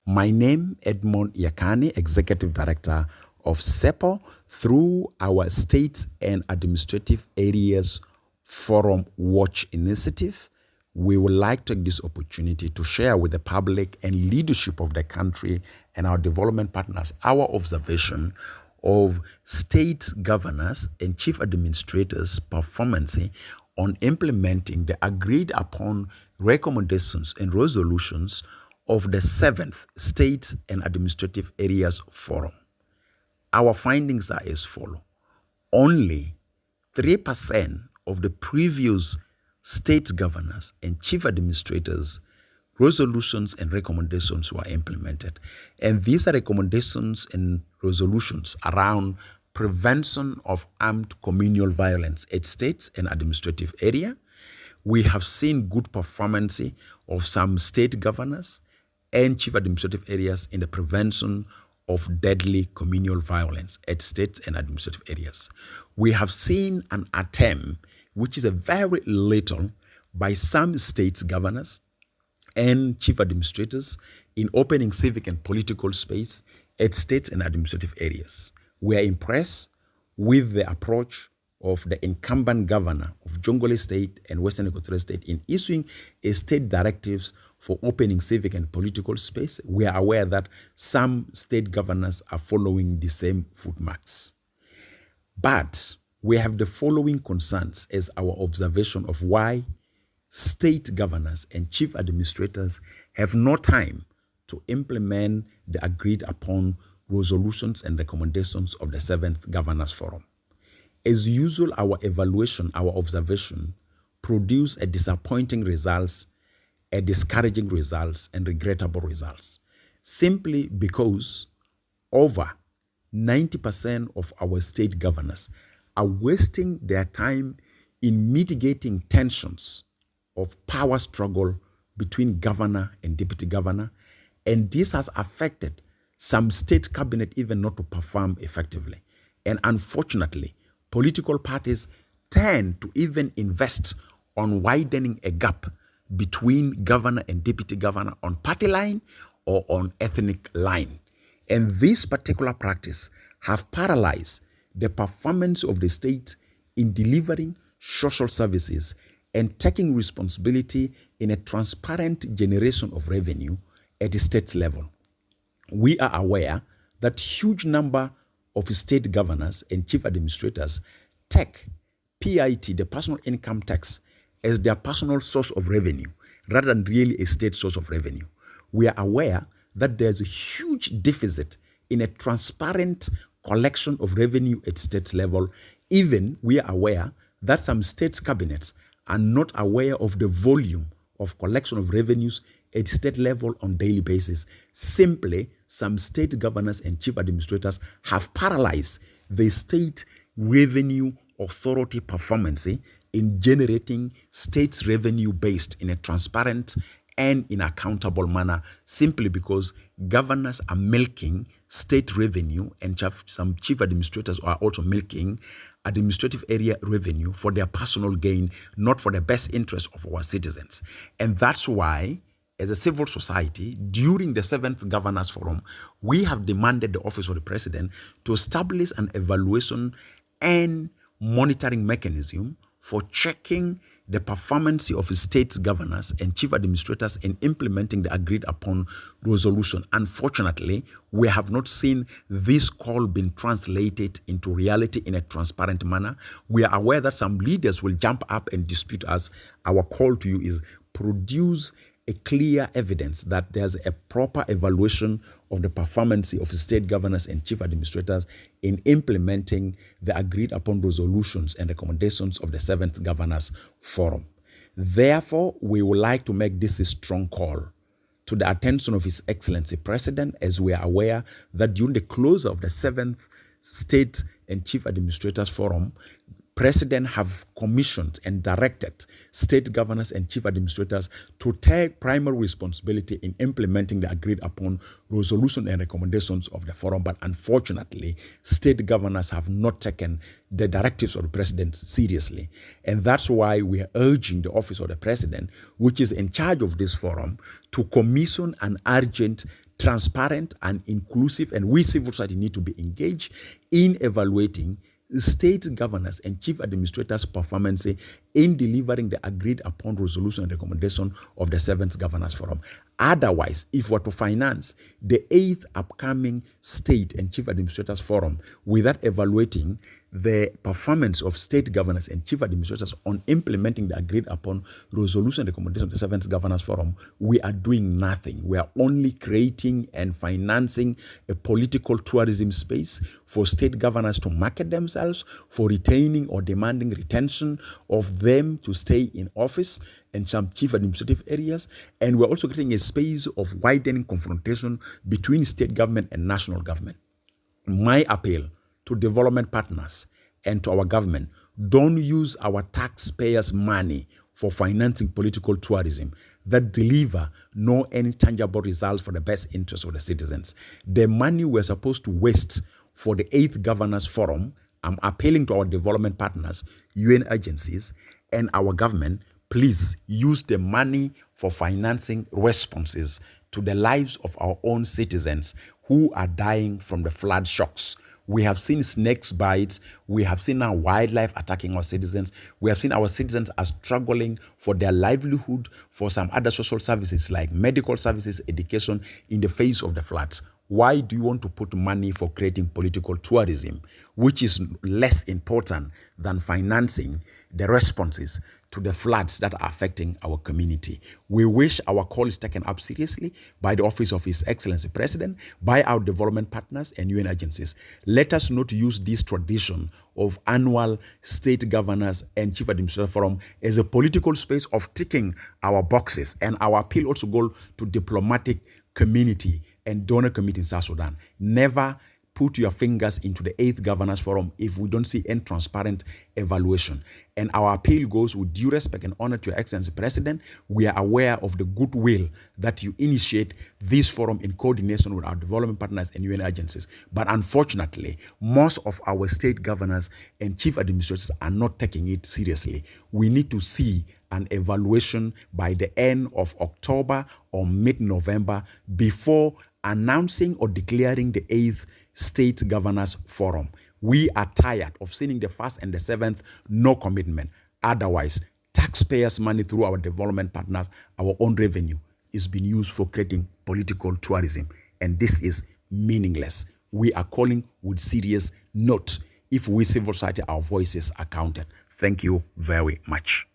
My name, Edmond Yakani, Executive Director of CEPO, through our State and Administrative Areas Forum Watch Initiative. We would like to take this opportunity to share with the public and leadership of the country and our development partners our observation of state governors and chief administrators' performance on implementing the agreed upon recommendations and resolutions of the 7th State and Administrative Areas Forum. Our findings are as follows. Only 3% of the previous state governors and chief administrators' resolutions and recommendations were implemented. And these are recommendations and resolutions around prevention of armed communal violence at states and administrative area. We have seen good performance of some state governors and chief administrative areas in the prevention of deadly communal violence at states and administrative areas. We have seen an attempt, which is a very little, by some states governors and chief administrators in opening civic and political space at states and administrative areas. We are impressed with the approach of the incumbent governor of Jongole State and Western Equatorial State in issuing a state directives for opening civic and political space. We are aware that some state governors are following the same footmarks. But we have the following concerns as our observation of why state governors and chief administrators have no time to implement the agreed upon resolutions and recommendations of the 7th Governors Forum. As usual, our evaluation, our observation produce a disappointing results, a discouraging results, and regrettable results, simply because over 90% of our state governors are wasting their time in mitigating tensions of power struggle between governor and deputy governor, and this has affected some state cabinet even not to perform effectively. And unfortunately, political parties tend to even invest on widening a gap between governor and deputy governor on party line or on ethnic line. And this particular practice have paralyzed the performance of the state in delivering social services and taking responsibility in a transparent generation of revenue at the state level. We are aware that huge number of state governors and chief administrators take PIT, the personal income tax, as their personal source of revenue rather than really a state source of revenue. We are aware that there's a huge deficit in a transparent collection of revenue at state level. Even we are aware that some state cabinets are not aware of the volume of collection of revenues at state level on daily basis. Simply, some state governors and chief administrators have paralyzed the state revenue authority performance in generating state's revenue based in a transparent and in accountable manner, simply because governors are milking state revenue and some chief administrators are also milking administrative area revenue for their personal gain, not for the best interest of our citizens. And that's why, as a civil society, during the 7th Governors Forum, we have demanded the Office of the President to establish an evaluation and monitoring mechanism for checking the performance of state governors and chief administrators in implementing the agreed upon resolution. Unfortunately, we have not seen this call being translated into reality in a transparent manner. We are aware that some leaders will jump up and dispute us. Our call to you is produce a clear evidence that there's a proper evaluation of the performance of state governors and chief administrators in implementing the agreed upon resolutions and recommendations of the 7th Governors Forum. Therefore, we would like to make this a strong call to the attention of His Excellency President, as we are aware that during the close of the 7th State and Chief Administrators Forum, President have commissioned and directed state governors and chief administrators to take primary responsibility in implementing the agreed upon resolution and recommendations of the forum. But unfortunately, state governors have not taken the directives of the president seriously. And that's why we are urging the Office of the President, which is in charge of this forum, to commission an urgent transparent and inclusive, and we civil society need to be engaged in evaluating state governors and chief administrators' performance in delivering the agreed upon resolution and recommendation of the seventh governors forum. Otherwise, if we're to finance the eighth upcoming state and chief administrators forum without evaluating the performance of state governors and chief administrators on implementing the agreed upon resolution and recommendation of the seventh governors forum, we are doing nothing. We are only creating and financing a political tourism space for state governors to market themselves, for retaining or demanding retention of them to stay in office and some chief administrative areas. And we're also creating a space of widening confrontation between state government and national government. My appeal to development partners and to our government: don't use our taxpayers' money for financing political tourism that deliver no any tangible results for the best interest of the citizens. The money we're supposed to waste for the 8th Governors Forum, I'm appealing to our development partners, UN agencies, and our government: please use the money for financing responses to the lives of our own citizens who are dying from the flood shocks. We have seen snakes bites. We have seen our wildlife attacking our citizens. We have seen our citizens are struggling for their livelihood, for some other social services like medical services, education, in the face of the floods. Why do you want to put money for creating political tourism, which is less important than financing the responses to the floods that are affecting our community? We wish our call is taken up seriously by the Office of His Excellency President, by our development partners and UN agencies. Let us not use this tradition of annual state governors and chief administrator forum as a political space of ticking our boxes. And our appeal also goes to diplomatic community and donor committee in South Sudan. Never put your fingers into the 8th Governors Forum if we don't see any transparent evaluation. And our appeal goes with due respect and honor to Your Excellency President. We are aware of the goodwill that you initiate this forum in coordination with our development partners and UN agencies. But unfortunately, most of our state governors and chief administrators are not taking it seriously. We need to see an evaluation by the end of October or mid-November before announcing or declaring the 8th State Governors Forum. We are tired of seeing the 1st and the 7th, no commitment. Otherwise, taxpayers' money through our development partners, our own revenue, is being used for creating political tourism. And this is meaningless. We are calling with serious note. If we civil society, our voices are counted. Thank you very much.